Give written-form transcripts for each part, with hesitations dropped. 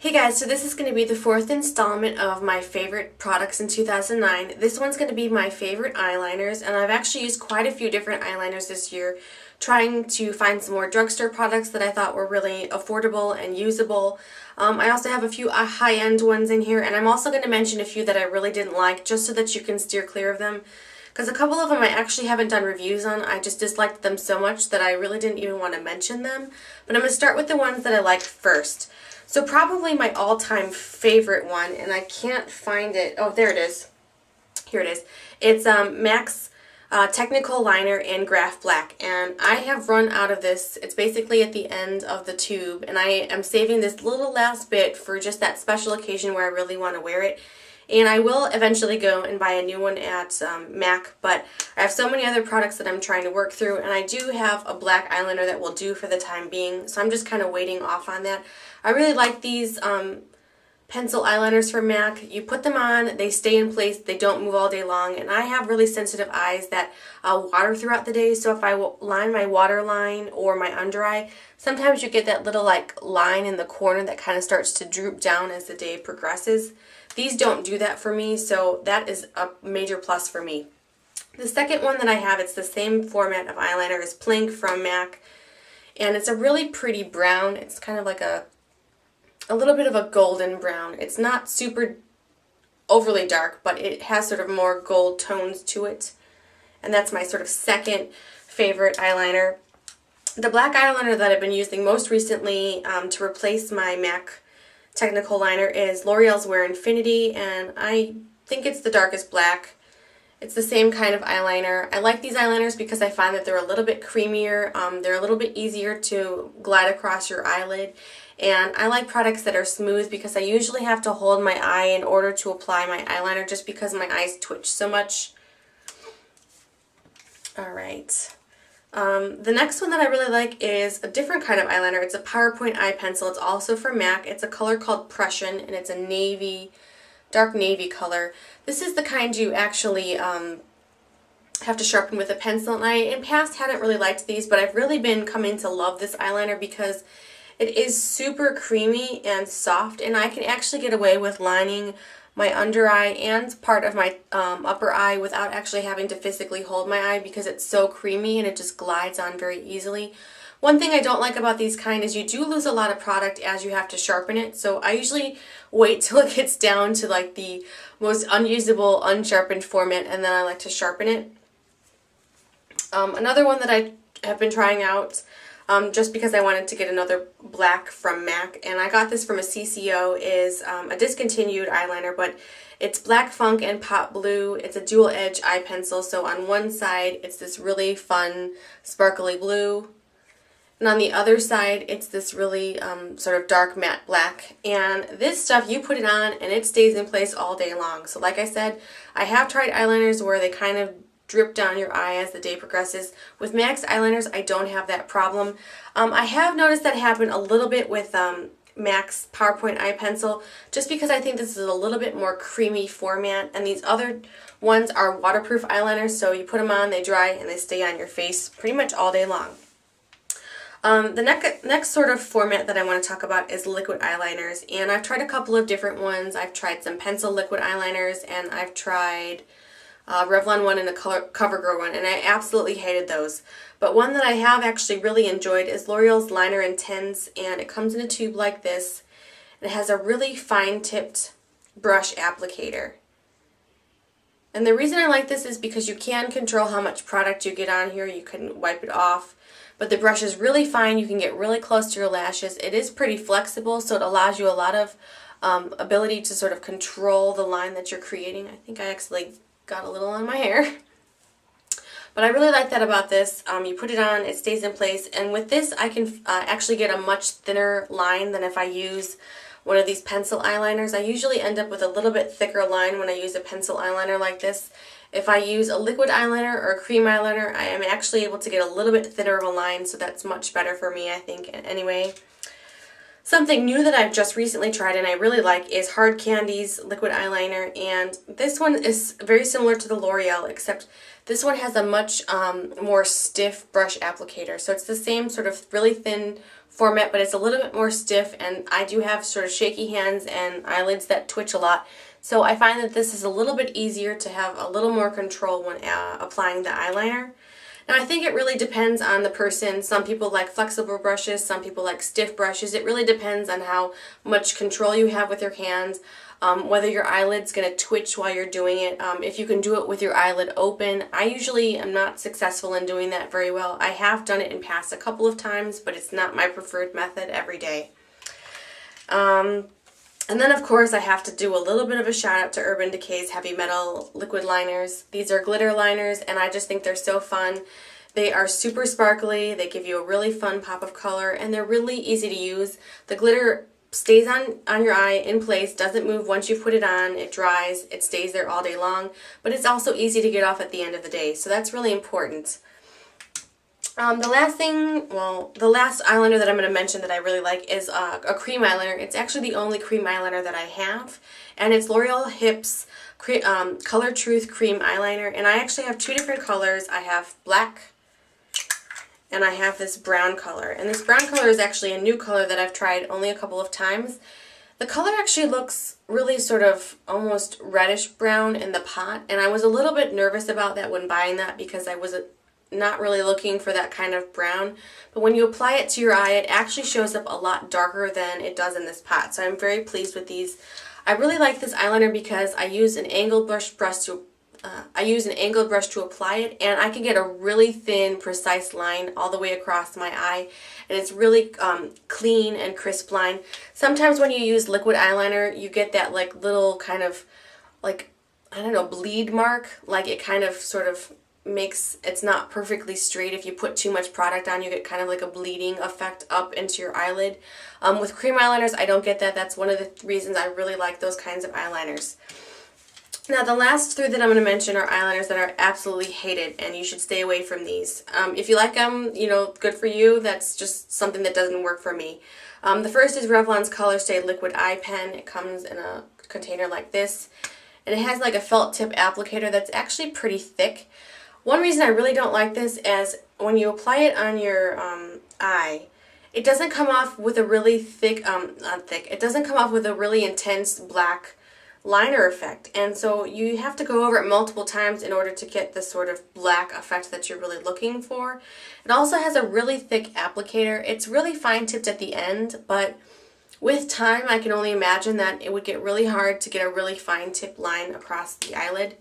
Hey guys, so this is going to be the fourth installment of my favorite products in 2009. This one's going to be my favorite eyeliners, and I've actually used quite a few different eyeliners this year, trying to find some more drugstore products that I thought were really affordable and usable. I also have a few high-end ones in here, and I'm also going to mention a few that I really didn't like, just so that you can steer clear of them. Because a couple of them I actually haven't done reviews on. I just disliked them so much that I really didn't even want to mention them. But I'm going to start with the ones that I liked first. So probably my all-time favorite one, and I can't find it. Oh, there it is. Here it is. It's MAC's Technical Liner in Graph Black, and I have run out of this. It's basically at the end of the tube, and I am saving this little last bit for just that special occasion where I really want to wear it. And I will eventually go and buy a new one at MAC, but I have so many other products that I'm trying to work through, and I do have a black eyeliner that will do for the time being, so I'm just kind of waiting off on that. I really like these pencil eyeliners from MAC. You put them on, they stay in place, they don't move all day long, and I have really sensitive eyes that water throughout the day, so if I line my waterline or my under eye, sometimes you get that little line in the corner that kind of starts to droop down as the day progresses. These don't do that for me, so that is a major plus for me. The second one that I have, it's the same format of eyeliner as Plink from MAC, and it's a really pretty brown. It's kind of like a little bit of a golden brown. It's not super overly dark, but it has sort of more gold tones to it, and that's my sort of second favorite eyeliner. The black eyeliner that I've been using most recently to replace my MAC Technical Liner is L'Oreal's Wear Infinity, and I think it's the darkest black. It's the same kind of eyeliner. I like these eyeliners because I find that they're a little bit creamier, they're a little bit easier to glide across your eyelid, and I like products that are smooth because I usually have to hold my eye in order to apply my eyeliner just because my eyes twitch so much. Alright. The next one that I really like is a different kind of eyeliner. It's a PowerPoint eye pencil. It's also from MAC. It's a color called Prussian, and it's a navy, dark navy color. This is the kind you actually have to sharpen with a pencil, and I in past hadn't really liked these, but I've really been coming to love this eyeliner because it is super creamy and soft, and I can actually get away with lining my under eye and part of my upper eye without actually having to physically hold my eye because it's so creamy and it just glides on very easily. One thing I don't like about these kind is you do lose a lot of product as you have to sharpen it, so I usually wait till it gets down to like the most unusable, unsharpened format, and then I like to sharpen it. Another one that I have been trying out just because I wanted to get another black from MAC, and I got this from a CCO, is a discontinued eyeliner, but it's Black Funk and Pot Blue. It's a dual edge eye pencil, so on one side it's this really fun sparkly blue, and on the other side it's this really sort of dark matte black, and this stuff you put it on and it stays in place all day long. So like I said, I have tried eyeliners where they kind of drip down your eye as the day progresses. With MAC's eyeliners, I don't have that problem. I have noticed that happen a little bit with MAC's PowerPoint eye pencil, just because I think this is a little bit more creamy format, and these other ones are waterproof eyeliners, so you put them on, they dry, and they stay on your face pretty much all day long. The next sort of format that I want to talk about is liquid eyeliners, and I've tried a couple of different ones. I've tried some pencil liquid eyeliners, and I've tried Revlon one and a CoverGirl one, and I absolutely hated those. But one that I have actually really enjoyed is L'Oreal's Liner Intense, and it comes in a tube like this, and it has a really fine-tipped brush applicator. And the reason I like this is because you can control how much product you get on here. You can wipe it off, but the brush is really fine. You can get really close to your lashes. It is pretty flexible, so it allows you a lot of ability to sort of control the line that you're creating. I think I actually got a little on my hair. But I really like that about this. You put it on, it stays in place, and with this I can actually get a much thinner line than if I use one of these pencil eyeliners. I usually end up with a little bit thicker line when I use a pencil eyeliner like this. If I use a liquid eyeliner or a cream eyeliner, I am actually able to get a little bit thinner of a line, so that's much better for me, I think, anyway. Something new that I've just recently tried and I really like is Hard Candy's liquid eyeliner, and this one is very similar to the L'Oreal, except this one has a much more stiff brush applicator. So it's the same sort of really thin format, but it's a little bit more stiff, and I do have sort of shaky hands and eyelids that twitch a lot. So I find that this is a little bit easier to have a little more control when applying the eyeliner. Now I think it really depends on the person. Some people like flexible brushes, some people like stiff brushes. It really depends on how much control you have with your hands, whether your eyelid's going to twitch while you're doing it. If you can do it with your eyelid open. I usually am not successful in doing that very well. I have done it in past a couple of times, but it's not my preferred method every day. And then of course I have to do a little bit of a shout out to Urban Decay's Heavy Metal Liquid Liners. These are glitter liners and I just think they're so fun. They are super sparkly, they give you a really fun pop of color, and they're really easy to use. The glitter stays on your eye in place, doesn't move once you put it on, it dries, it stays there all day long, but it's also easy to get off at the end of the day, so that's really important. The last eyeliner that I'm going to mention that I really like is a cream eyeliner. It's actually the only cream eyeliner that I have, and it's L'Oreal Hips Color Truth Cream Eyeliner, and I actually have two different colors. I have black, and I have this brown color, and this brown color is actually a new color that I've tried only a couple of times. The color actually looks really sort of almost reddish brown in the pot, and I was a little bit nervous about that when buying that because I was not really looking for that kind of brown, but when you apply it to your eye, it actually shows up a lot darker than it does in this pot, so I'm very pleased with these. I really like this eyeliner because I use an angled brush to apply it, and I can get a really thin, precise line all the way across my eye, and it's really clean and crisp line. Sometimes when you use liquid eyeliner, you get that like little kind of like, I don't know, bleed mark, like it kind of sort of makes it's not perfectly straight. If you put too much product on, you get kind of like a bleeding effect up into your eyelid. With cream eyeliners, I don't get that. That's one of the reasons I really like those kinds of eyeliners. Now the last three that I'm going to mention are eyeliners that are absolutely hated, and you should stay away from these. If you like them, you know, good for you. That's just something that doesn't work for me. The first is Revlon's Color Stay Liquid Eye Pen. It comes in a container like this, and it has like a felt tip applicator that's actually pretty thick. One reason I really don't like this is when you apply it on your eye, it doesn't come off with a really it doesn't come off with a really intense black liner effect, and so you have to go over it multiple times in order to get the sort of black effect that you're really looking for. It also has a really thick applicator. It's really fine tipped at the end, but with time I can only imagine that it would get really hard to get a really fine tip line across the eyelid.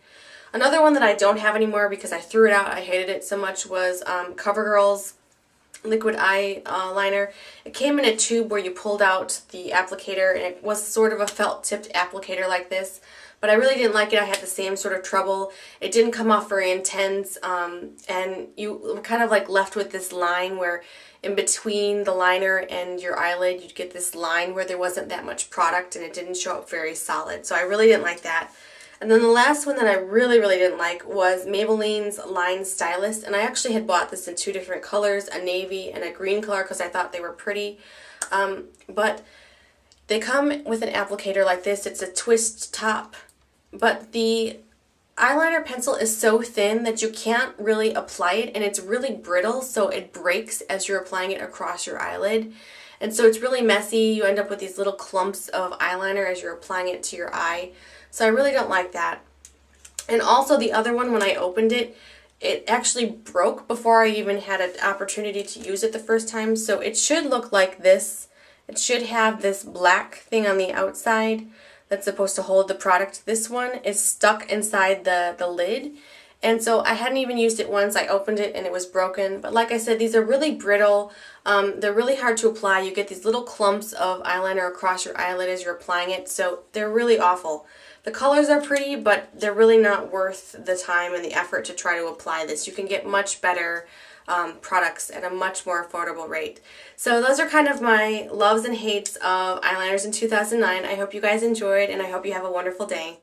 Another one that I don't have anymore because I threw it out, I hated it so much, was CoverGirl's liquid eye liner. It came in a tube where you pulled out the applicator, and it was sort of a felt tipped applicator like this, but I really didn't like it. I had the same sort of trouble. It didn't come off very intense, and you were kind of like left with this line where in between the liner and your eyelid you'd get this line where there wasn't that much product and it didn't show up very solid, so I really didn't like that. And then the last one that I really didn't like was Maybelline's Line Stylist, and I actually had bought this in two different colors, a navy and a green color, because I thought they were pretty, but they come with an applicator like this. It's a twist top, but the eyeliner pencil is so thin that you can't really apply it, and it's really brittle, so it breaks as you're applying it across your eyelid. And so it's really messy. You end up with these little clumps of eyeliner as you're applying it to your eye. So I really don't like that. And also the other one, when I opened it, it actually broke before I even had an opportunity to use it the first time. So it should look like this. It should have this black thing on the outside that's supposed to hold the product. This one is stuck inside the lid. And so I hadn't even used it once. I opened it and it was broken. But like I said, these are really brittle. They're really hard to apply. You get these little clumps of eyeliner across your eyelid as you're applying it. So they're really awful. The colors are pretty, but they're really not worth the time and the effort to try to apply this. You can get much better products at a much more affordable rate. So those are kind of my loves and hates of eyeliners in 2009. I hope you guys enjoyed, and I hope you have a wonderful day.